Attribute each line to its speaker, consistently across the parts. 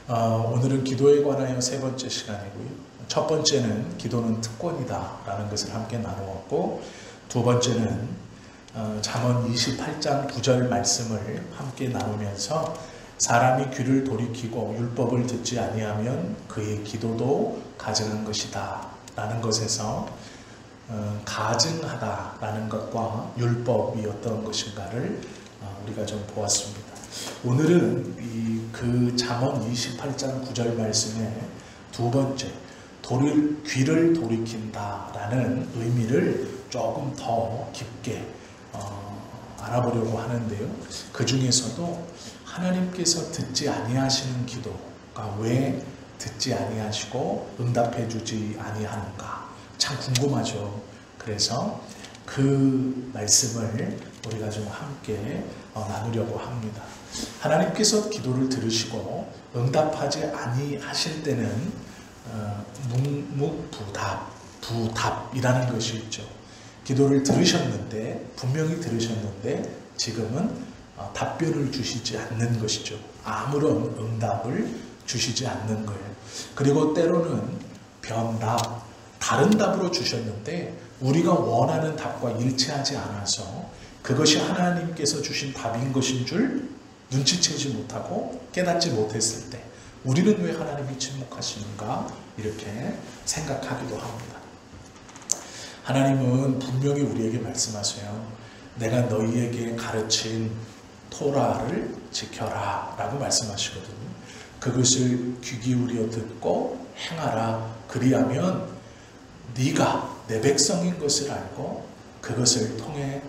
Speaker 1: 오늘은 기도에 관하여 세 번째 시간이고요. 첫 번째는 기도는 특권이다 라는 것을 함께 나누었고, 두 번째는 잠언 28장 9절 말씀을 함께 나누면서 사람이 귀를 돌이키고 율법을 듣지 아니하면 그의 기도도 가증한 것이다 라는 것에서 가증하다 라는 것과 율법이 어떤 것인가를 우리가 좀 보았습니다. 오늘은 그 잠언 28장 9절 말씀의 두 번째, 귀를 돌이킨다 라는 의미를 조금 더 깊게 알아보려고 하는데요. 그 중에서도 하나님께서 듣지 아니하시는 기도가 왜 듣지 아니하시고 응답해 주지 아니하는가 참 궁금하죠. 그래서 그 말씀을 우리가 좀 함께 나누려고 합니다. 하나님께서 기도를 들으시고 응답하지 아니하실 때는 부답이라는 것이 있죠. 기도를 들으셨는데, 분명히 들으셨는데 지금은 답변을 주시지 않는 것이죠. 아무런 응답을 주시지 않는 거예요. 그리고 때로는 변답, 다른 답으로 주셨는데 우리가 원하는 답과 일치하지 않아서 그것이 하나님께서 주신 답인 것인 줄 눈치채지 못하고 깨닫지 못했을 때 우리는 왜 하나님이 침묵하시는가 이렇게 생각하기도 합니다. 하나님은 분명히 우리에게 말씀하세요. 내가 너희에게 가르친 토라를 지켜라 라고 말씀하시거든요. 그것을 귀 기울여 듣고 행하라. 그리하면 네가 내 백성인 것을 알고 그것을 통해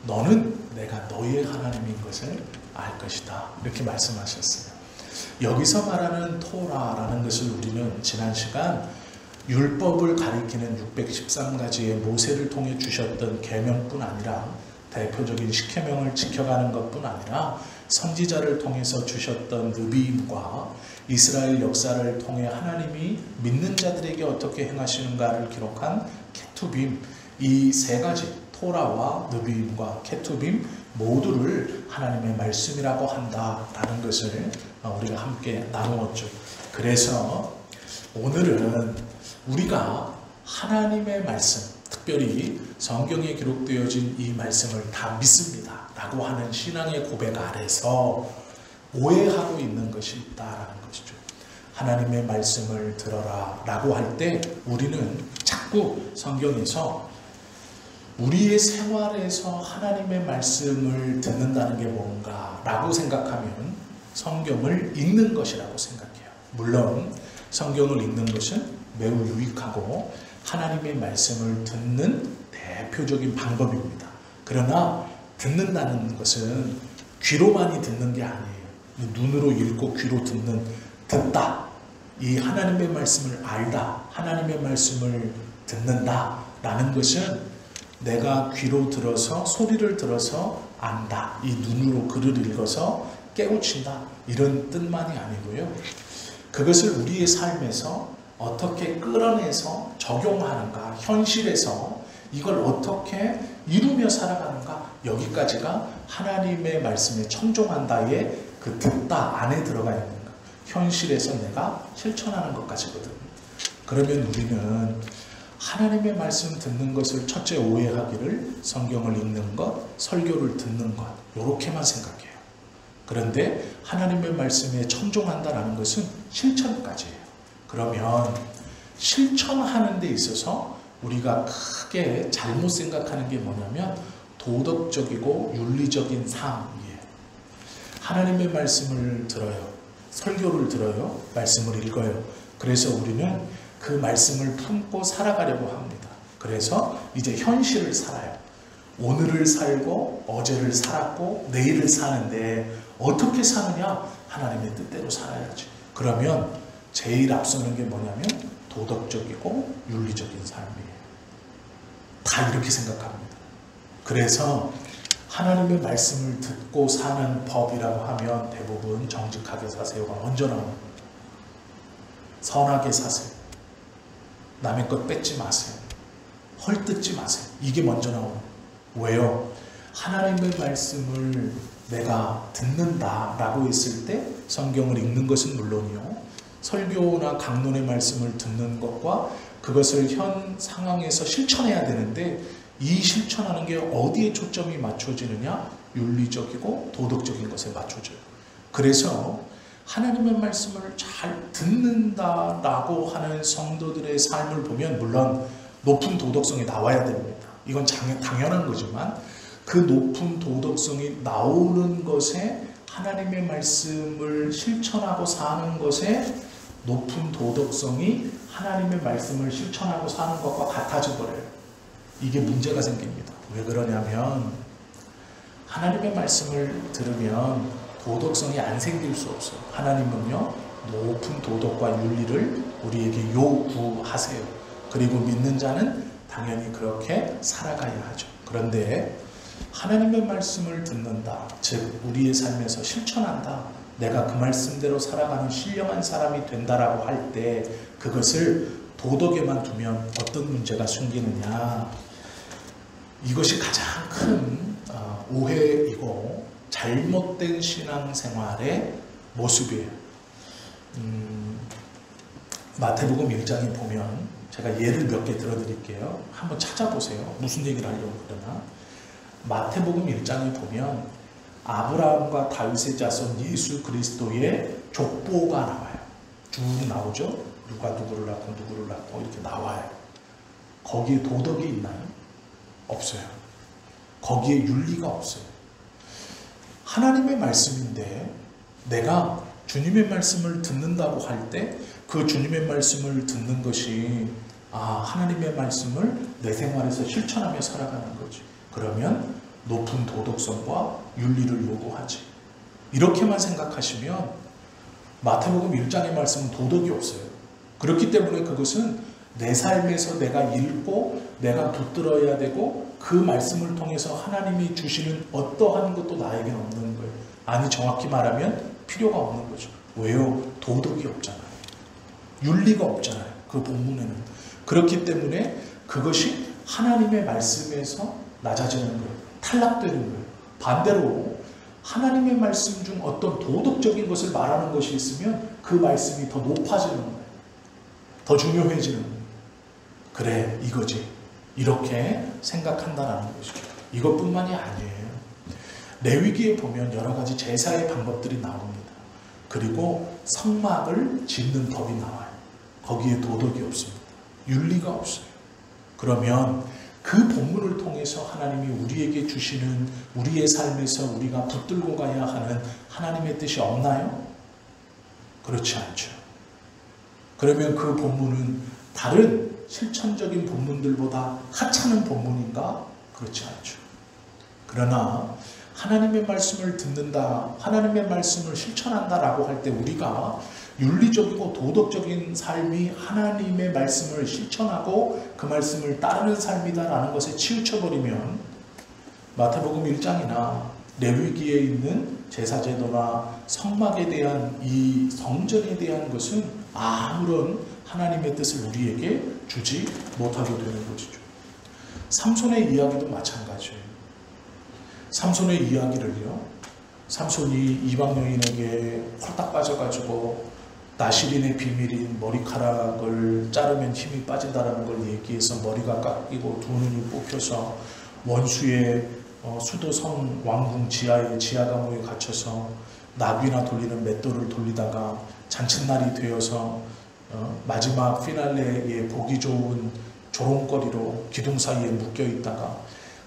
Speaker 1: 너는 내가 너희의 하나님인 것을 알 것이다. 이렇게 말씀하셨어요. 여기서 말하는 토라라는 것을 우리는 지난 시간 율법을 가리키는 613가지의 모세를 통해 주셨던 계명뿐 아니라 대표적인 십계명을 지켜가는 것뿐 아니라 선지자를 통해서 주셨던 느비임과 이스라엘 역사를 통해 하나님이 믿는 자들에게 어떻게 행하시는가를 기록한 케투빔, 이 세 가지 토라와 느비임과 케투빔 모두를 하나님의 말씀이라고 한다라는 것을 우리가 함께 나누었죠. 그래서 오늘은 우리가 하나님의 말씀, 특별히 성경에 기록되어진 이 말씀을 다 믿습니다 라고 하는 신앙의 고백 아래서 오해하고 있는 것이 있다라는 것이죠. 하나님의 말씀을 들어라 라고 할 때 우리는 자꾸 성경에서 우리의 생활에서 하나님의 말씀을 듣는다는 게 뭔가 라고 생각하면 성경을 읽는 것이라고 생각해요. 물론 성경을 읽는 것은 매우 유익하고 하나님의 말씀을 듣는 대표적인 방법입니다. 그러나 듣는다는 것은 귀로만이 듣는 게 아니에요. 눈으로 읽고 귀로 듣다. 이 하나님의 말씀을 알다. 하나님의 말씀을 듣는다 라는 것은 내가 귀로 들어서 소리를 들어서 안다. 이 눈으로 글을 읽어서 깨우친다. 이런 뜻만이 아니고요. 그것을 우리의 삶에서 어떻게 끌어내서 적용하는가, 현실에서 이걸 어떻게 이루며 살아가는가, 여기까지가 하나님의 말씀에 청종한다의 그 듣다 안에 들어가 있는 것, 현실에서 내가 실천하는 것까지거든요. 그러면 우리는 하나님의 말씀 듣는 것을 첫째 오해하기를 성경을 읽는 것, 설교를 듣는 것 이렇게만 생각해요. 그런데 하나님의 말씀에 청종한다라는 것은 실천까지예요. 그러면 실천하는 데 있어서 우리가 크게 잘못 생각하는 게 뭐냐면 도덕적이고 윤리적인 삶이에요. 하나님의 말씀을 들어요. 설교를 들어요. 말씀을 읽어요. 그래서 우리는 그 말씀을 품고 살아가려고 합니다. 그래서 이제 현실을 살아요. 오늘을 살고 어제를 살았고 내일을 사는데 어떻게 사느냐? 하나님의 뜻대로 살아야지. 그러면 제일 앞서는 게 뭐냐면 도덕적이고 윤리적인 삶이에요. 다 이렇게 생각합니다. 그래서 하나님의 말씀을 듣고 사는 법이라고 하면 대부분 정직하게 사세요가 먼저 나옵니다. 선하게 사세요. 남의 것 뺏지 마세요. 헐뜯지 마세요. 이게 먼저 나옵니다. 왜요? 하나님의 말씀을 내가 듣는다라고 했을 때 성경을 읽는 것은 물론이요, 설교나 강론의 말씀을 듣는 것과 그것을 현 상황에서 실천해야 되는데, 이 실천하는 게 어디에 초점이 맞춰지느냐? 윤리적이고 도덕적인 것에 맞춰져요. 그래서 하나님의 말씀을 잘 듣는다라고 하는 성도들의 삶을 보면 물론 높은 도덕성이 나와야 됩니다. 이건 당연한 거지만 그 높은 도덕성이 나오는 것에 하나님의 말씀을 실천하고 사는 것에 높은 도덕성이 하나님의 말씀을 실천하고 사는 것과 같아져 버려요. 이게 문제가 생깁니다. 왜 그러냐면 하나님의 말씀을 들으면 도덕성이 안 생길 수 없어요. 하나님은요, 높은 도덕과 윤리를 우리에게 요구하세요. 그리고 믿는 자는 당연히 그렇게 살아가야 하죠. 그런데 하나님의 말씀을 듣는다, 즉 우리의 삶에서 실천한다, 내가 그 말씀대로 살아가는 신령한 사람이 된다라고 할 때 그것을 도덕에만 두면 어떤 문제가 생기느냐, 이것이 가장 큰 오해이고 잘못된 신앙생활의 모습이에요. 마태복음 1장에 보면 제가 예를 몇 개 들어드릴게요. 한번 찾아보세요. 무슨 얘기를 하려고 그러나. 마태복음 1장에 보면 아브라함과 다윗의 자손 예수 그리스도의 족보가 나와요. 쭉 나오죠. 누가 누구를 낳고 누구를 낳고 이렇게 나와요. 거기에 도덕이 있나요? 없어요. 거기에 윤리가 없어요. 하나님의 말씀인데 내가 주님의 말씀을 듣는다고 할 때 그 주님의 말씀을 듣는 것이 하나님의 말씀을 내 생활에서 실천하며 살아가는 거지. 그러면 높은 도덕성과 윤리를 요구하지. 이렇게만 생각하시면 마태복음 1장의 말씀은 도덕이 없어요. 그렇기 때문에 그것은 내 삶에서 내가 읽고 내가 붙들어야 되고 그 말씀을 통해서 하나님이 주시는 어떠한 것도 나에게는 없는 거예요. 아니, 정확히 말하면 필요가 없는 거죠. 왜요? 도덕이 없잖아요. 윤리가 없잖아요. 그 본문에는. 그렇기 때문에 그것이 하나님의 말씀에서 낮아지는 거예요. 탈락되는 거예요. 반대로 하나님의 말씀 중 어떤 도덕적인 것을 말하는 것이 있으면 그 말씀이 더 높아지는 거예요. 더 중요해지는 거예요. 그래, 이거지. 이렇게 생각한다라는 것이죠. 이것뿐만이 아니에요. 레위기에 보면 여러 가지 제사의 방법들이 나옵니다. 그리고 성막을 짓는 법이 나와요. 거기에 도덕이 없습니다. 윤리가 없어요. 그러면 그 본문을 통해서 하나님이 우리에게 주시는 우리의 삶에서 우리가 붙들고 가야 하는 하나님의 뜻이 없나요? 그렇지 않죠. 그러면 그 본문은 다른 실천적인 본문들보다 하찮은 본문인가? 그렇지 않죠. 그러나 하나님의 말씀을 듣는다, 하나님의 말씀을 실천한다라고 할 때 우리가 윤리적이고 도덕적인 삶이 하나님의 말씀을 실천하고 그 말씀을 따르는 삶이다라는 것에 치우쳐버리면 마태복음 1장이나 레위기에 있는 제사제도나 성막에 대한 이 성전에 대한 것은 아무런 하나님의 뜻을 우리에게 주지 못하게 되는 것이죠. 삼손의 이야기도 마찬가지예요. 삼손의 이야기를요, 삼손이 이방 여인에게 홀딱 빠져가지고 나시린의 비밀인 머리카락을 자르면 힘이 빠진다는 걸 얘기해서 머리가 깎이고 두 눈이 뽑혀서 원수의 수도성 왕궁 지하에 지하감옥에 갇혀서 나귀나 돌리는 맷돌을 돌리다가 잔칫날이 되어서 마지막 피날레에 보기 좋은 조롱거리로 기둥 사이에 묶여 있다가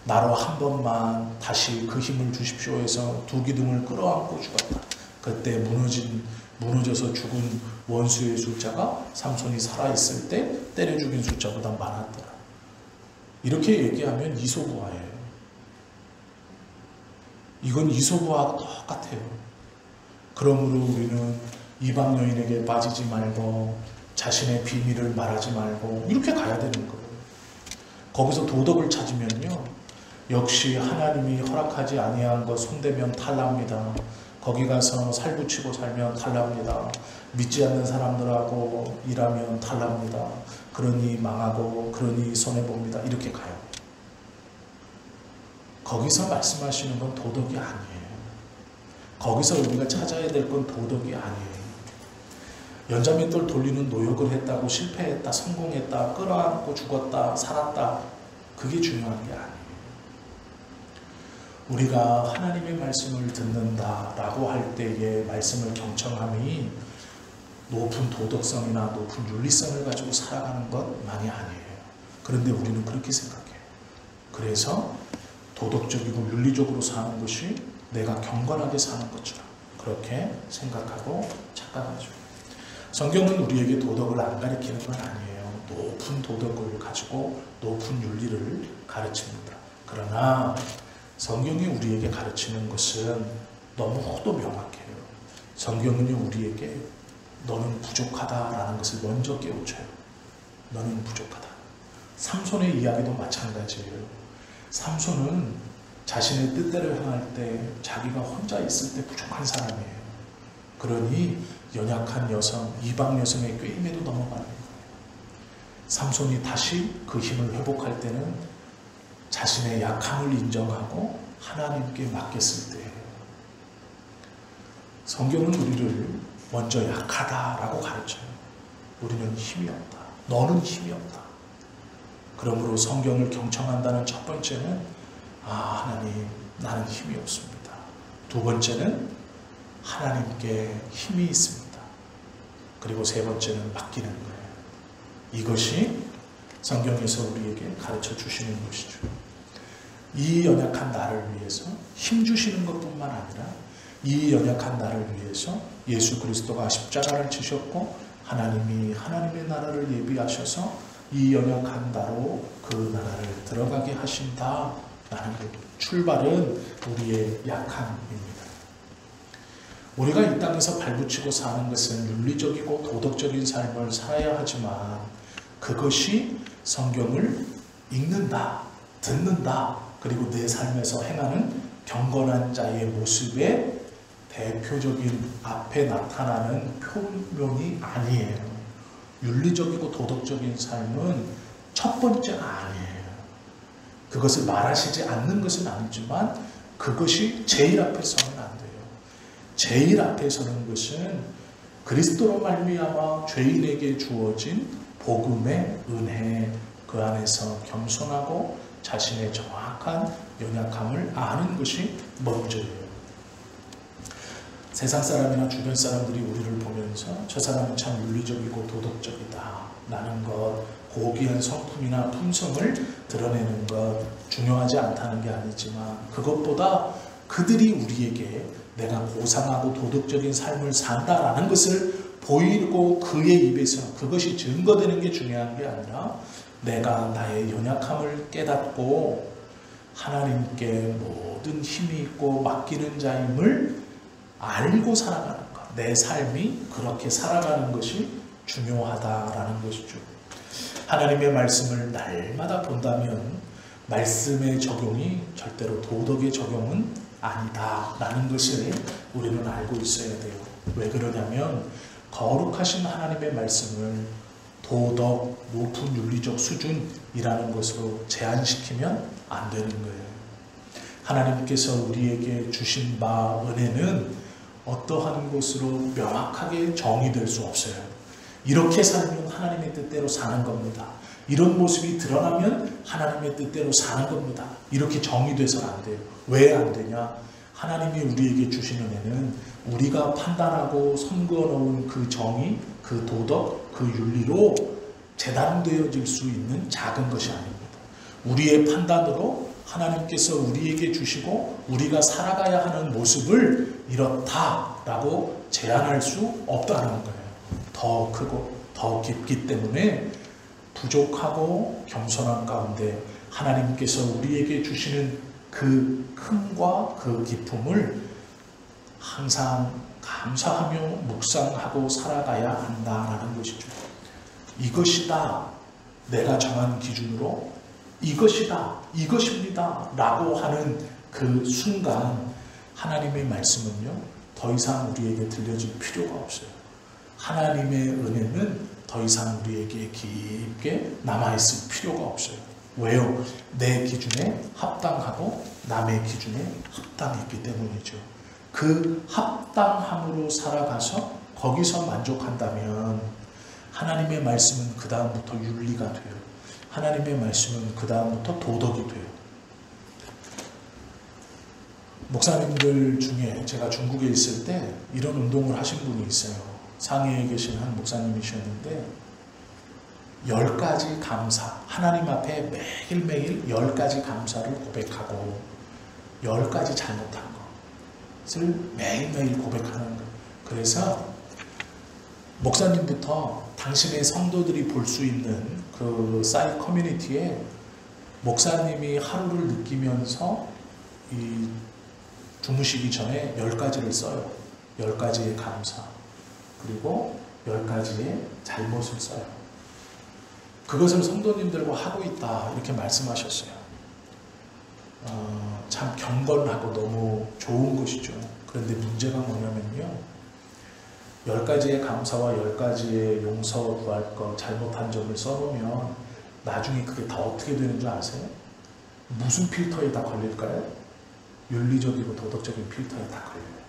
Speaker 1: 나로 한 번만 다시 그 힘을 주십시오 해서 두 기둥을 끌어안고 죽었다. 그때 무너져서 죽은 원수의 숫자가 삼손이 살아있을 때 때려 죽인 숫자보다 많았더라. 이렇게 얘기하면 이소부화예요. 이건 이소부화하고 똑같아요. 그러므로 우리는 이방 여인에게 빠지지 말고 자신의 비밀을 말하지 말고 이렇게 가야 되는 거예요. 거기서 도덕을 찾으면요, 역시 하나님이 허락하지 아니한 것 손대면 탈납니다. 거기 가서 살붙이고 살면 탈납니다. 믿지 않는 사람들하고 일하면 탈납니다. 그러니 망하고 그러니 손해봅니다. 이렇게 가요. 거기서 말씀하시는 건 도덕이 아니에요. 거기서 우리가 찾아야 될 건 도덕이 아니에요. 연자맷돌 돌리는 노역을 했다고 실패했다, 성공했다, 끌어안고 죽었다, 살았다, 그게 중요한 게 아니에요. 우리가 하나님의 말씀을 듣는다라고 할 때의 말씀을 경청함이 높은 도덕성이나 높은 윤리성을 가지고 살아가는 것만이 아니에요. 그런데 우리는 그렇게 생각해요. 그래서 도덕적이고 윤리적으로 사는 것이 내가 경건하게 사는 것처럼 그렇게 생각하고 착각하죠. 성경은 우리에게 도덕을 안 가르치는 건 아니에요. 높은 도덕을 가지고 높은 윤리를 가르칩니다. 그러나 성경이 우리에게 가르치는 것은 너무도 명확해요. 성경은 우리에게 너는 부족하다라는 것을 먼저 깨우쳐요. 너는 부족하다. 삼손의 이야기도 마찬가지예요. 삼손은 자신의 뜻대로 행할 때 자기가 혼자 있을 때 부족한 사람이에요. 그러니 연약한 여성, 이방 여성의 꾀임에도 넘어가는 거예요. 삼손이 다시 그 힘을 회복할 때는 자신의 약함을 인정하고 하나님께 맡겼을 때예요. 성경은 우리를 먼저 약하다라고 가르쳐요. 우리는 힘이 없다. 너는 힘이 없다. 그러므로 성경을 경청한다는 첫 번째는 하나님, 나는 힘이 없습니다. 두 번째는 하나님께 힘이 있습니다. 그리고 세 번째는 맡기는 거예요. 이것이 성경에서 우리에게 가르쳐 주시는 것이죠. 이 연약한 나를 위해서 힘 주시는 것뿐만 아니라 이 연약한 나를 위해서 예수 그리스도가 십자가를 지셨고 하나님이 하나님의 나라를 예비하셔서 이 연약한 나로 그 나라를 들어가게 하신다라는 것. 출발은 우리의 약함입니다. 우리가 이 땅에서 발붙이고 사는 것은 윤리적이고 도덕적인 삶을 살아야 하지만 그것이 성경을 읽는다, 듣는다, 그리고 내 삶에서 행하는 경건한 자의 모습의 대표적인 앞에 나타나는 표명이 아니에요. 윤리적이고 도덕적인 삶은 첫 번째가 아니에요. 그것을 말하시지 않는 것은 아니지만 그것이 제일 앞에 서면 안 돼요. 제일 앞에 서는 것은 그리스도로 말미암아 죄인에게 주어진 복음의 은혜, 그 안에서 겸손하고 자신의 정확한 연약함을 아는 것이 먼저예요. 세상 사람이나 주변 사람들이 우리를 보면서 저 사람은 참 윤리적이고 도덕적이다 라는 것, 고귀한 성품이나 품성을 드러내는 것 중요하지 않다는 게 아니지만 그것보다 그들이 우리에게 내가 고상하고 도덕적인 삶을 산다라는 것을 보이고 그의 입에서 그것이 증거되는 게 중요한 게 아니라 내가 나의 연약함을 깨닫고 하나님께 모든 힘이 있고 맡기는 자임을 알고 살아가는 것, 내 삶이 그렇게 살아가는 것이 중요하다라는 것이죠. 하나님의 말씀을 날마다 본다면 말씀의 적용이 절대로 도덕의 적용은 아니다라는 것을 우리는 알고 있어야 돼요. 왜 그러냐면 거룩하신 하나님의 말씀을 도덕, 높은 윤리적 수준이라는 것으로 제한시키면 안 되는 거예요. 하나님께서 우리에게 주신 바 은혜는 어떠한 것으로 명확하게 정의될 수 없어요. 이렇게 살면 하나님의 뜻대로 사는 겁니다. 이런 모습이 드러나면 하나님의 뜻대로 사는 겁니다. 이렇게 정의돼서는 안 돼요. 왜 안 되냐? 하나님이 우리에게 주신 은혜는 우리가 판단하고 선그어 놓은 그 정의, 그 도덕, 그 윤리로 재단되어질 수 있는 작은 것이 아닙니다. 우리의 판단으로 하나님께서 우리에게 주시고 우리가 살아가야 하는 모습을 이렇다라고 제한할 수 없다는 거예요. 더 크고 더 깊기 때문에 부족하고 겸손한 가운데 하나님께서 우리에게 주시는 그 큼과 그 기쁨을 항상 감사하며 묵상하고 살아가야 한다라는 것이죠. 이것이다. 내가 정한 기준으로 이것이다. 이것입니다. 라고 하는 그 순간 하나님의 말씀은요. 더 이상 우리에게 들려질 필요가 없어요. 하나님의 은혜는 더 이상 우리에게 깊게 남아있을 필요가 없어요. 왜요? 내 기준에 합당하고 남의 기준에 합당했기 때문이죠. 그 합당함으로 살아가서 거기서 만족한다면 하나님의 말씀은 그 다음부터 윤리가 돼요. 하나님의 말씀은 그 다음부터 도덕이 돼요. 목사님들 중에 제가 중국에 있을 때 이런 운동을 하신 분이 있어요. 상해에 계신 한 목사님이셨는데 10가지 감사, 하나님 앞에 매일매일 10가지 감사를 고백하고 10가지 잘못한 것을 매일매일 고백하는 거예요. 그래서 목사님부터 당신의 성도들이 볼 수 있는 그 사이트 커뮤니티에 목사님이 하루를 느끼면서 이 주무시기 전에 10가지를 써요. 10가지의 감사, 그리고 10가지의 잘못을 써요. 그것을 성도님들과 하고 있다 이렇게 말씀하셨어요. 참 경건하고 너무 좋은 것이죠. 그런데 문제가 뭐냐면요, 10가지의 감사와 10가지의 용서 구할 것, 잘못한 점을 써놓으면 나중에 그게 다 어떻게 되는 줄 아세요? 무슨 필터에 다 걸릴까요? 윤리적이고 도덕적인 필터에 다 걸려요.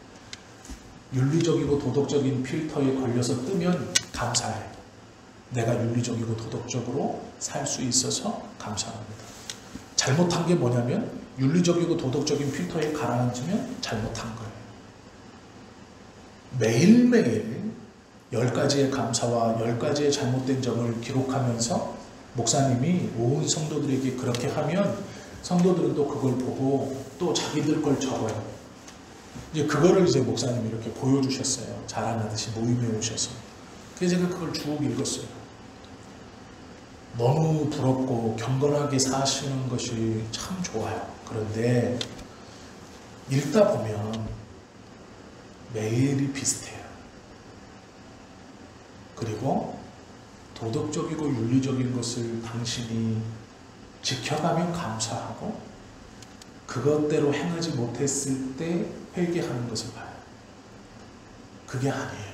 Speaker 1: 윤리적이고 도덕적인 필터에 걸려서 뜨면 감사해요. 내가 윤리적이고 도덕적으로 살 수 있어서 감사합니다. 잘못한 게 뭐냐면 윤리적이고 도덕적인 필터에 가라앉으면 잘못한 거예요. 매일매일 10가지의 감사와 10가지의 잘못된 점을 기록하면서 목사님이 온 성도들에게 그렇게 하면 성도들은 또 그걸 보고 또 자기들 걸 적어요. 이제 그거를 이제 목사님이 이렇게 보여주셨어요. 자랑하듯이 모임에 오셔서. 그래서 제가 그걸 쭉 읽었어요. 너무 부럽고 경건하게 사시는 것이 참 좋아요. 그런데 읽다 보면 매일이 비슷해요. 그리고 도덕적이고 윤리적인 것을 당신이 지켜가면 감사하고 그것대로 행하지 못했을 때 회개하는 것을 봐요. 그게 아니에요.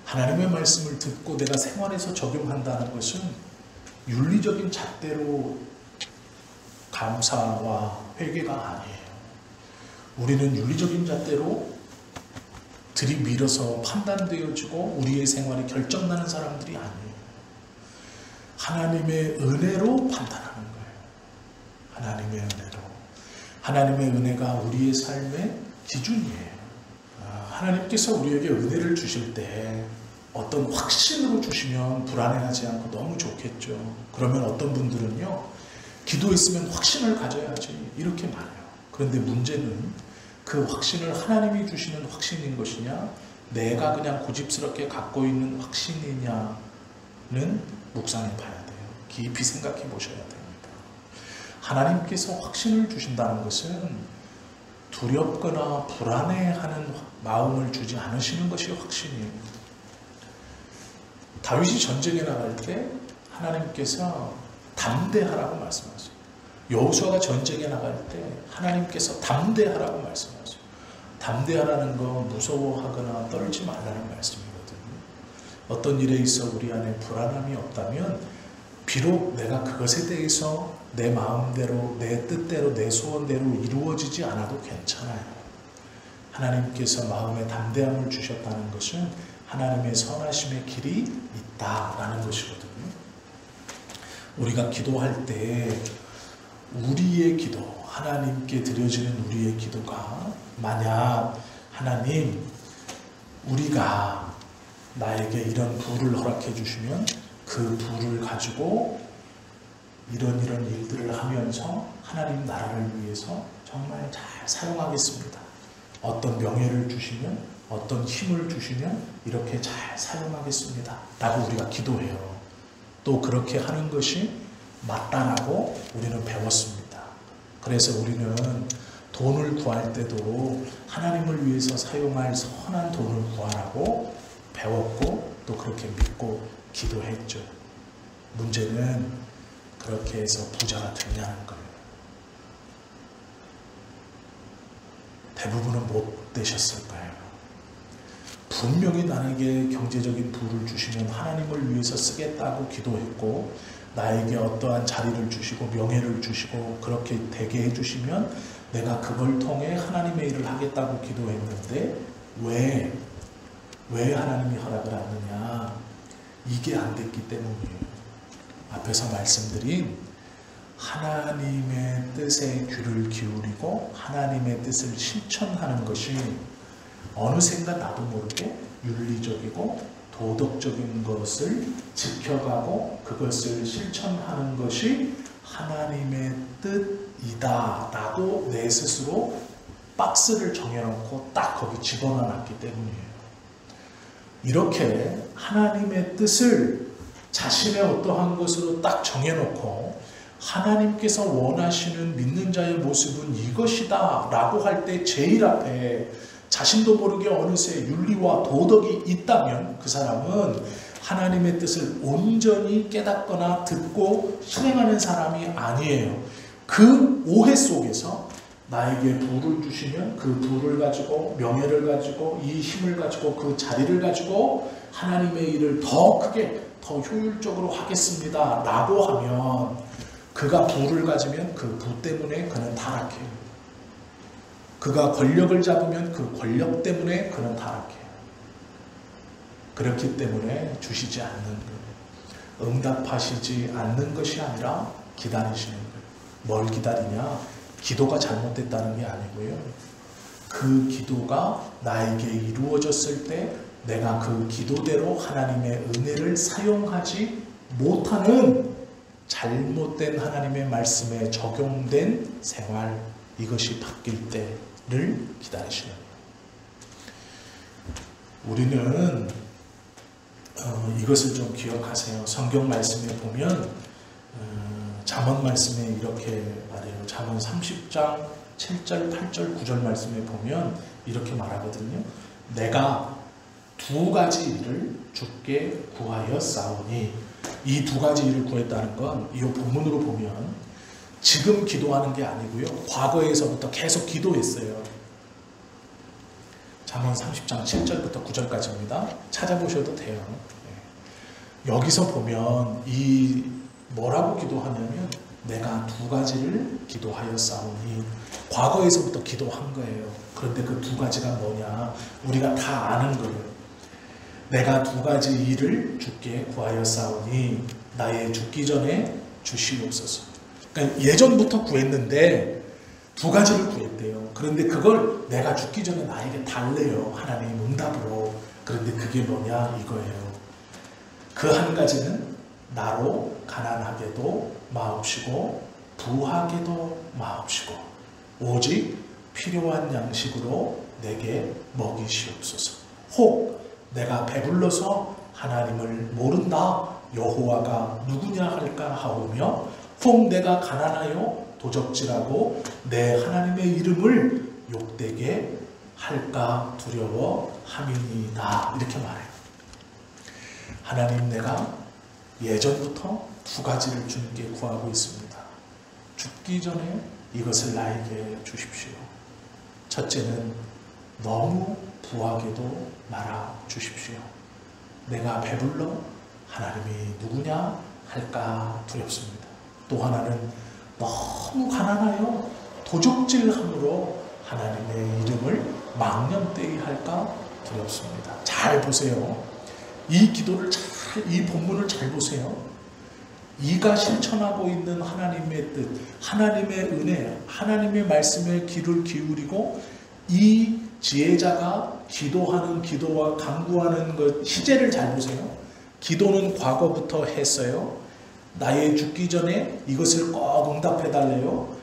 Speaker 1: 하나님의 말씀을 듣고 내가 생활에서 적용한다는 것은 윤리적인 잣대로 감사와 회개가 아니에요. 우리는 윤리적인 잣대로 들이밀어서 판단되어지고 우리의 생활이 결정나는 사람들이 아니에요. 하나님의 은혜로 판단하는 거예요. 하나님의 은혜로. 하나님의 은혜가 우리의 삶의 기준이에요. 하나님께서 우리에게 은혜를 주실 때 어떤 확신으로 주시면 불안해하지 않고 너무 좋겠죠. 그러면 어떤 분들은요, 기도했으면 확신을 가져야지 이렇게 말해요. 그런데 문제는 그 확신을 하나님이 주시는 확신인 것이냐, 내가 그냥 고집스럽게 갖고 있는 확신이냐는 묵상해 봐야 돼요. 깊이 생각해 보셔야 됩니다. 하나님께서 확신을 주신다는 것은 두렵거나 불안해하는 마음을 주지 않으시는 것이 확신이에요. 다윗이 전쟁에 나갈 때 하나님께서 담대하라고 말씀하세요. 여호수아가 전쟁에 나갈 때 하나님께서 담대하라고 말씀하세요. 담대하라는 건 무서워하거나 떨지 말라는 말씀이거든요. 어떤 일에 있어 우리 안에 불안함이 없다면 비록 내가 그것에 대해서 내 마음대로, 내 뜻대로, 내 소원대로 이루어지지 않아도 괜찮아요. 하나님께서 마음에 담대함을 주셨다는 것은 하나님의 선하심의 길이 있다라는 것이거든요. 우리가 기도할 때 우리의 기도, 하나님께 드려지는 우리의 기도가 만약 하나님, 우리가 나에게 이런 부를 허락해 주시면 그 부를 가지고 이런 일들을 하면서 하나님 나라를 위해서 정말 잘 사용하겠습니다. 어떤 명예를 주시면, 어떤 힘을 주시면 이렇게 잘 사용하겠습니다 라고 우리가 기도해요. 또 그렇게 하는 것이 맞다라고 우리는 배웠습니다. 그래서 우리는 돈을 구할 때도 하나님을 위해서 사용할 선한 돈을 구하라고 배웠고 또 그렇게 믿고 기도했죠. 문제는 그렇게 해서 부자가 됐냐는 거예요. 대부분은 못 되셨을까요? 분명히 나에게 경제적인 부를 주시면 하나님을 위해서 쓰겠다고 기도했고 나에게 어떠한 자리를 주시고 명예를 주시고 그렇게 되게 해주시면 내가 그걸 통해 하나님의 일을 하겠다고 기도했는데 왜 하나님이 허락을 하느냐? 이게 안 됐기 때문이에요. 앞에서 말씀드린 하나님의 뜻에 귀를 기울이고 하나님의 뜻을 실천하는 것이 어느샌가 나도 모르게 윤리적이고 도덕적인 것을 지켜가고 그것을 실천하는 것이 하나님의 뜻이다 라고 내 스스로 박스를 정해놓고 딱 거기 집어넣었기 때문이에요. 이렇게 하나님의 뜻을 자신의 어떠한 것으로 딱 정해놓고 하나님께서 원하시는 믿는 자의 모습은 이것이다 라고 할 때 제일 앞에 자신도 모르게 어느새 윤리와 도덕이 있다면 그 사람은 하나님의 뜻을 온전히 깨닫거나 듣고 실행하는 사람이 아니에요. 그 오해 속에서 나에게 부를 주시면 그 부를 가지고 명예를 가지고 이 힘을 가지고 그 자리를 가지고 하나님의 일을 더 크게 더 효율적으로 하겠습니다 라고 하면 그가 부를 가지면 그 부 때문에 그는 타락해요. 그가 권력을 잡으면 그 권력 때문에 그는 타락해요. 그렇기 때문에 주시지 않는 거예요. 응답하시지 않는 것이 아니라 기다리시는 거예요. 뭘 기다리냐? 기도가 잘못됐다는 게 아니고요. 그 기도가 나에게 이루어졌을 때 내가 그 기도대로 하나님의 은혜를 사용하지 못하는 잘못된 하나님의 말씀에 적용된 생활, 이것이 바뀔 때를 기다리시는 거예요. 우리는 이것을 좀 기억하세요. 성경 말씀에 보면 잠언 말씀에 이렇게 말해요. 잠언 30장 7절, 8절, 9절 말씀에 보면 이렇게 말하거든요. 내가 두 가지 일을 주께 구하였사오니, 이 두 가지 일을 구했다는 건 이 본문으로 보면 지금 기도하는 게 아니고요. 과거에서부터 계속 기도했어요. 잠언 30장 7절부터 9절까지입니다. 찾아보셔도 돼요. 여기서 보면 이 뭐라고 기도하냐면 내가 두 가지를 기도하였사오니, 과거에서부터 기도한 거예요. 그런데 그 두 가지가 뭐냐? 우리가 다 아는 거예요. 내가 두 가지 일을 주께 구하였사오니 나의 죽기 전에 주시옵소서. 그러니까 예전부터 구했는데 두 가지를 구했대요. 그런데 그걸 내가 죽기 전에 나에게 달래요. 하나님 응답으로. 그런데 그게 뭐냐? 이거예요. 그 한 가지는 나로 가난하게도 마옵시고 부하게도 마옵시고 오직 필요한 양식으로 내게 먹이시옵소서. 혹 내가 배불러서 하나님을 모른다 여호와가 누구냐 할까 하오며, 혹 내가 가난하여 도적질하고 내 하나님의 이름을 욕되게 할까 두려워함이니이다. 이렇게 말해요. 하나님, 내가 예전부터 두 가지를 주님께 구하고 있습니다. 죽기 전에 이것을 나에게 주십시오. 첫째는 너무 부하게도 말아 주십시오. 내가 배불러 하나님이 누구냐 할까 두렵습니다. 또 하나는 너무 가난하여 도적질함으로 하나님의 이름을 망령되이 할까 두렵습니다. 잘 보세요. 이 기도를 이 본문을 잘 보세요. 이가 실천하고 있는 하나님의 뜻, 하나님의 은혜, 하나님의 말씀에 귀를 기울이고 이 지혜자가 기도하는 기도와 간구하는 것 시제를 잘 보세요. 기도는 과거부터 했어요. 나의 죽기 전에 이것을 꼭 응답해달래요.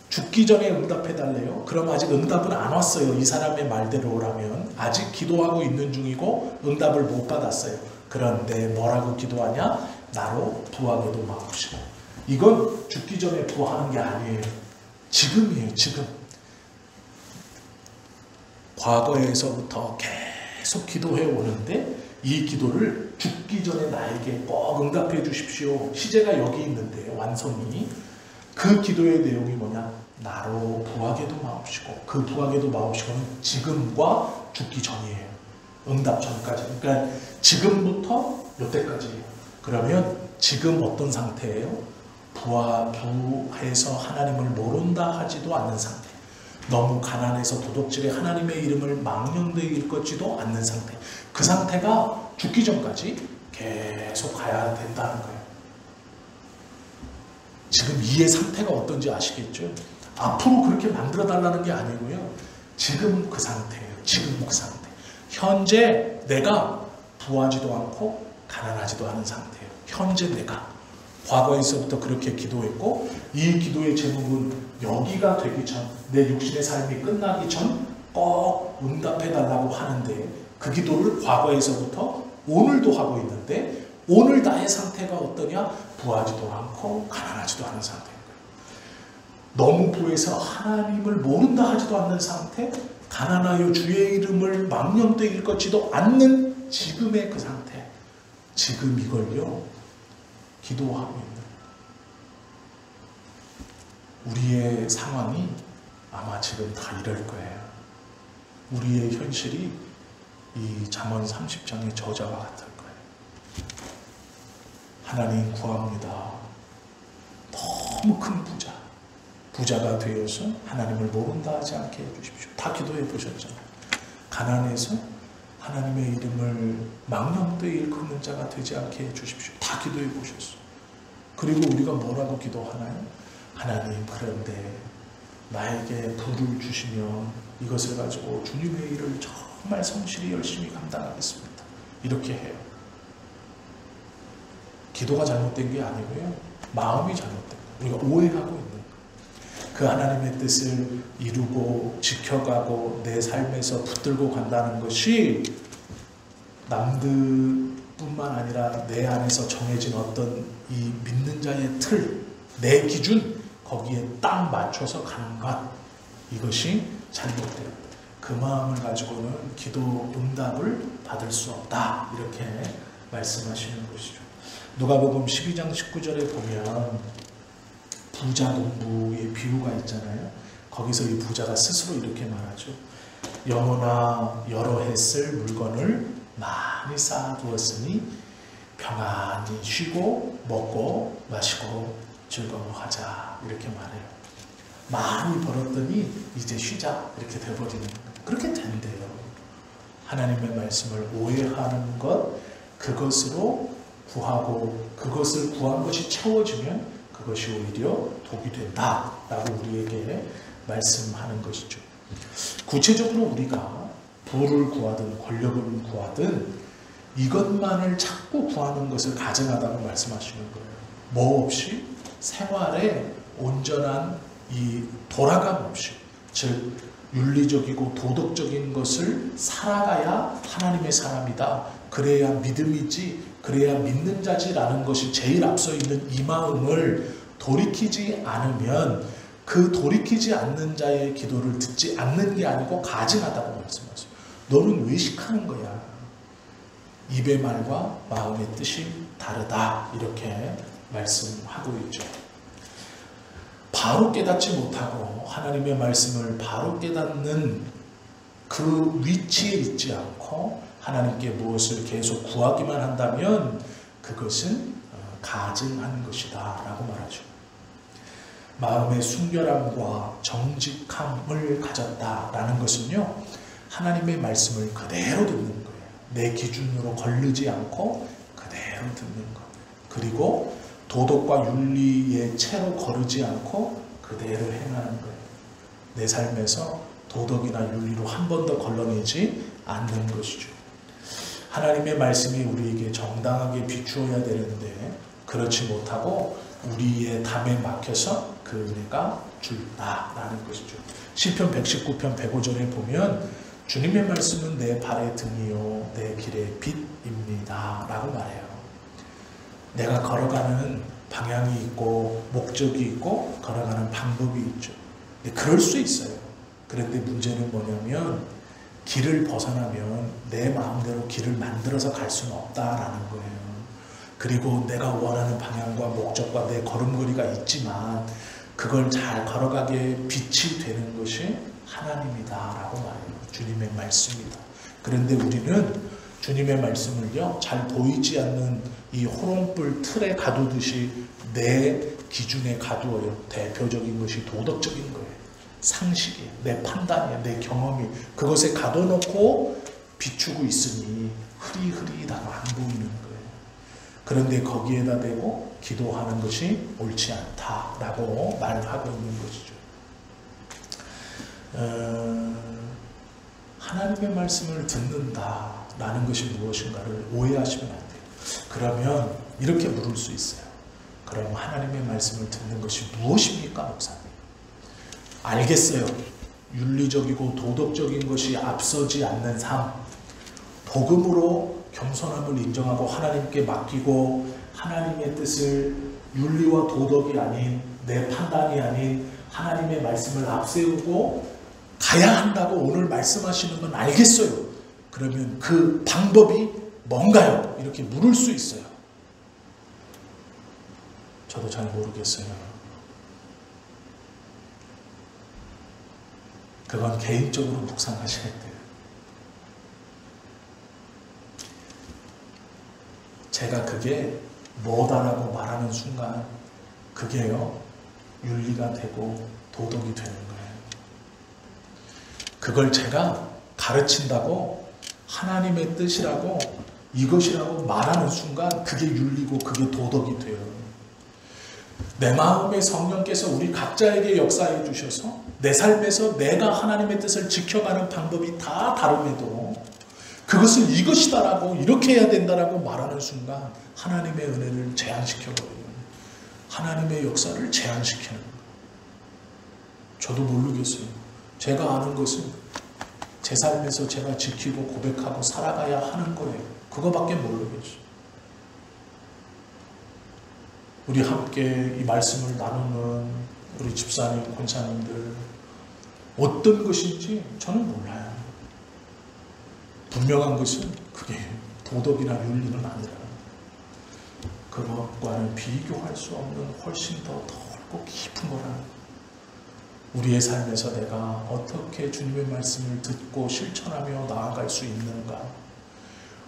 Speaker 1: 죽기 전에 응답해달래요. 그럼 아직 응답은 안 왔어요. 이 사람의 말대로라면 아직 기도하고 있는 중이고 응답을 못 받았어요. 그런데 뭐라고 기도하냐? 나로 부하게도 마옵시고. 이건 죽기 전에 부하는 게 아니에요. 지금이에요. 지금. 과거에서부터 계속 기도해 오는데 이 기도를 죽기 전에 나에게 꼭 응답해 주십시오. 시제가 여기 있는데요. 완성이. 그 기도의 내용이 뭐냐? 나로 부하게도 마옵시고. 그 부하게도 마옵시고는 지금과 죽기 전이에요. 응답 전까지. 그러니까 지금부터 이때까지예요. 그러면 지금 어떤 상태예요? 부해서 하나님을 모른다 하지도 않는 상태. 너무 가난해서 도덕질에 하나님의 이름을 망령되이 일컫지도 않는 상태. 그 상태가 죽기 전까지 계속 가야 된다는 거예요. 지금 이의 상태가 어떤지 아시겠죠? 앞으로 그렇게 만들어 달라는 게 아니고요. 지금 그 상태예요. 지금 그 상태. 현재 내가 부하지도 않고 가난하지도 않은 상태예요. 현재 내가. 과거에서부터 그렇게 기도했고 이 기도의 제목은 여기가 되기 전, 내 육신의 삶이 끝나기 전 꼭 응답해 달라고 하는데 그 기도를 과거에서부터 오늘도 하고 있는데 오늘 나의 상태가 어떠냐? 부하지도 않고 가난하지도 않은 상태인 거예요. 너무 부해서 하나님을 모른다 하지도 않는 상태, 가난하여 주의 이름을 망령되이 일컫지도 않는 지금의 그 상태. 지금 이걸요 기도하고 있는 우리의 상황이 아마 지금 다 이럴 거예요. 우리의 현실이 이 잠언 30장의 저자와 같을 거예요. 하나님 구합니다. 너무 큰 부자가 되어서 하나님을 모른다 하지 않게 해주십시오. 다 기도해 보셨잖아요. 가난해서 하나님의 이름을 망령되이 일컫는 자가 되지 않게 해주십시오. 다 기도해 보셨어요. 그리고 우리가 뭐라고 기도하나요? 하나님, 그런데 나에게 부를 주시면 이것을 가지고 주님의 일을 정말 성실히 열심히 감당하겠습니다. 이렇게 해요. 기도가 잘못된 게 아니고요. 마음이 잘못된 거예요. 우리가 오해하고 있는 거예요. 그 하나님의 뜻을 이루고 지켜가고 내 삶에서 붙들고 간다는 것이 남들뿐만 아니라 내 안에서 정해진 어떤 이 믿는 자의 틀, 내 기준, 거기에 딱 맞춰서 가는 것, 이것이 잘못돼요. 그 마음을 가지고는 기도 응답을 받을 수 없다, 이렇게 말씀하시는 것이죠. 누가복음 12장 19절에 보면 부자 농부의 비유가 있잖아요. 거기서 이 부자가 스스로 이렇게 말하죠. 영혼아, 여러 해 쓸 물건을 많이 쌓아두었으니 평안히 쉬고 먹고 마시고 즐거워하자, 이렇게 말해요. 많이 벌었더니 이제 쉬자, 이렇게 돼버리는 거예요. 그렇게 된대요. 하나님의 말씀을 오해하는 것, 그것으로 구하고 그것을 구한 것이 채워지면 그것이 오히려 독이 된다라고 우리에게 말씀하는 것이죠. 구체적으로 우리가 부를 구하든 권력을 구하든 이것만을 자꾸 구하는 것을 가증하다고 말씀하시는 거예요. 뭐 없이 생활에 온전한 이 돌아감 없이, 즉 윤리적이고 도덕적인 것을 살아가야 하나님의 사람이다, 그래야 믿음이지, 그래야 믿는 자지라는 것이 제일 앞서 있는 이 마음을 돌이키지 않으면 그 돌이키지 않는 자의 기도를 듣지 않는 게 아니고 가증하다고 말씀하세요. 너는 외식하는 거야. 입의 말과 마음의 뜻이 다르다, 이렇게 말씀하고 있죠. 바로 깨닫지 못하고 하나님의 말씀을 바로 깨닫는 그 위치에 있지 않고 하나님께 무엇을 계속 구하기만 한다면 그것은 가증하는 것이다 라고 말하죠. 마음의 순결함과 정직함을 가졌다라는 것은요, 하나님의 말씀을 그대로 듣는 거예요. 내 기준으로 거르지 않고 그대로 듣는 것. 그리고 도덕과 윤리의 채로 거르지 않고 그대로 행하는 거예요. 내 삶에서 도덕이나 윤리로 한 번 더 걸러내지 않는 것이죠. 하나님의 말씀이 우리에게 정당하게 비추어야 되는데 그렇지 못하고 우리의 담에 막혀서 그 은혜가 줄다라는 것이죠. 시편 119편 105절에 보면 주님의 말씀은 내 발의 등이요 내 길의 빛입니다 라고 말해요. 내가 걸어가는 방향이 있고 목적이 있고 걸어가는 방법이 있죠. 근데 그럴 수 있어요. 그런데 문제는 뭐냐면 길을 벗어나면 내 마음대로 길을 만들어서 갈 수는 없다라는 거예요. 그리고 내가 원하는 방향과 목적과 내 걸음걸이가 있지만 그걸 잘 걸어가게 빛이 되는 것이 하나님이다라고 말해요. 주님의 말씀이다. 그런데 우리는 주님의 말씀을요, 잘 보이지 않는 이 호롱불 틀에 가두듯이 내 기준에 가두어요. 대표적인 것이 도덕적인 거예요. 상식이에요. 내 판단이에요. 내 경험이 그것에 가둬놓고 비추고 있으니 흐릿흐릿하고 안 보이는 거예요. 그런데 거기에다 대고 기도하는 것이 옳지 않다라고 말하고 있는 것이죠. 하나님의 말씀을 듣는다라는 것이 무엇인가를 오해하시면 안 돼요. 그러면 이렇게 물을 수 있어요. 그럼 하나님의 말씀을 듣는 것이 무엇입니까, 목사님? 알겠어요. 윤리적이고 도덕적인 것이 앞서지 않는 삶, 복음으로 겸손함을 인정하고 하나님께 맡기고 하나님의 뜻을 윤리와 도덕이 아닌 내 판단이 아닌 하나님의 말씀을 앞세우고 가야 한다고 오늘 말씀하시는 건 알겠어요. 그러면 그 방법이 뭔가요? 이렇게 물을 수 있어요. 저도 잘 모르겠어요. 그건 개인적으로 묵상하셔야 돼요. 제가 그게 뭐다라고 말하는 순간 그게요 윤리가 되고 도덕이 되는 거예요. 그걸 제가 가르친다고 하나님의 뜻이라고 이것이라고 말하는 순간 그게 윤리고 그게 도덕이 돼요. 내 마음에 성령께서 우리 각자에게 역사해 주셔서 내 삶에서 내가 하나님의 뜻을 지켜가는 방법이 다 다름에도 그것을 이것이다라고 이렇게 해야 된다라고 말하는 순간 하나님의 은혜를 제한시켜버리는 하나님의 역사를 제한시키는 거예요. 저도 모르겠어요. 제가 아는 것은 제 삶에서 제가 지키고 고백하고 살아가야 하는 거예요. 그거밖에 모르겠어요. 우리 함께 이 말씀을 나누는 우리 집사님, 권사님들 어떤 것인지 저는 몰라요. 분명한 것은 그게 도덕이나 윤리는 아니라 그것과는 비교할 수 없는 훨씬 더 넓고 깊은 거라. 우리의 삶에서 내가 어떻게 주님의 말씀을 듣고 실천하며 나아갈 수 있는가,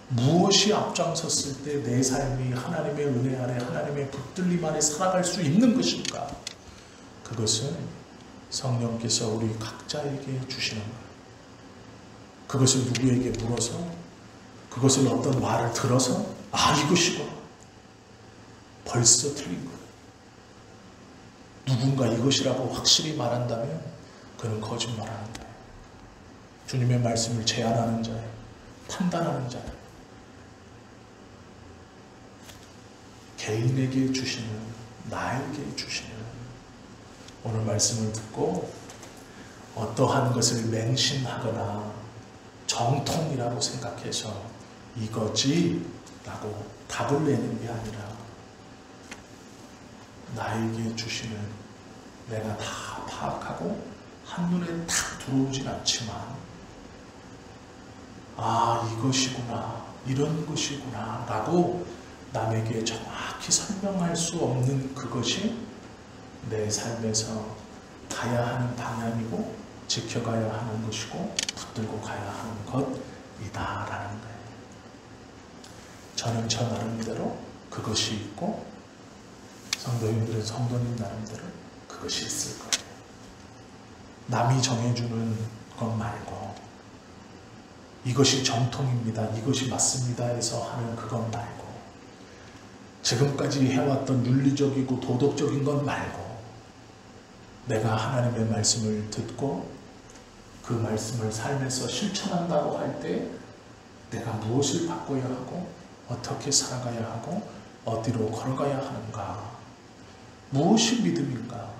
Speaker 1: 무엇이 앞장섰을 때 내 삶이 하나님의 은혜 아래 하나님의 붙들림 아래 살아갈 수 있는 것인가, 그것은 성령께서 우리 각자에게 주시는 거예요. 그것을 누구에게 물어서 그것을 어떤 말을 들어서 이것이구나 벌써 틀린 거예요. 누군가 이것이라고 확실히 말한다면 그는 거짓말하는 거예요. 주님의 말씀을 제안하는 자예요. 판단하는 자예요. 개인에게 주시는, 나에게 주시는 오늘 말씀을 듣고 어떠한 것을 맹신하거나 정통이라고 생각해서 이거지 라고 답을 내는 게 아니라 나에게 주시는, 내가 다 파악하고 한눈에 탁 들어오진 않지만 이것이구나, 이런 것이구나 라고 남에게 정확히 설명할 수 없는 그것이 내 삶에서 가야 하는 방향이고 지켜가야 하는 것이고 붙들고 가야 하는 것이다라는 거예요. 저는 저 나름대로 그것이 있고 성도님들은 성도님 나름대로 그것이 있을 거예요. 남이 정해주는 것 말고 이것이 정통입니다, 이것이 맞습니다 해서 하는 그것 말고 지금까지 해왔던 윤리적이고 도덕적인 것 말고 내가 하나님의 말씀을 듣고 그 말씀을 삶에서 실천한다고 할 때 내가 무엇을 바꿔야 하고 어떻게 살아가야 하고 어디로 걸어가야 하는가, 무엇이 믿음인가,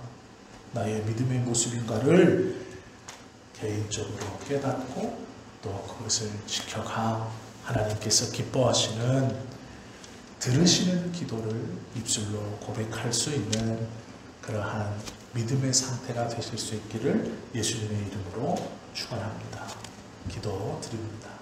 Speaker 1: 나의 믿음의 모습인가를 개인적으로 깨닫고 또 그것을 지켜가 하나님께서 기뻐하시는, 들으시는 기도를 입술로 고백할 수 있는 그러한 믿음의 상태가 되실 수 있기를 예수님의 이름으로 축원합니다. 기도드립니다.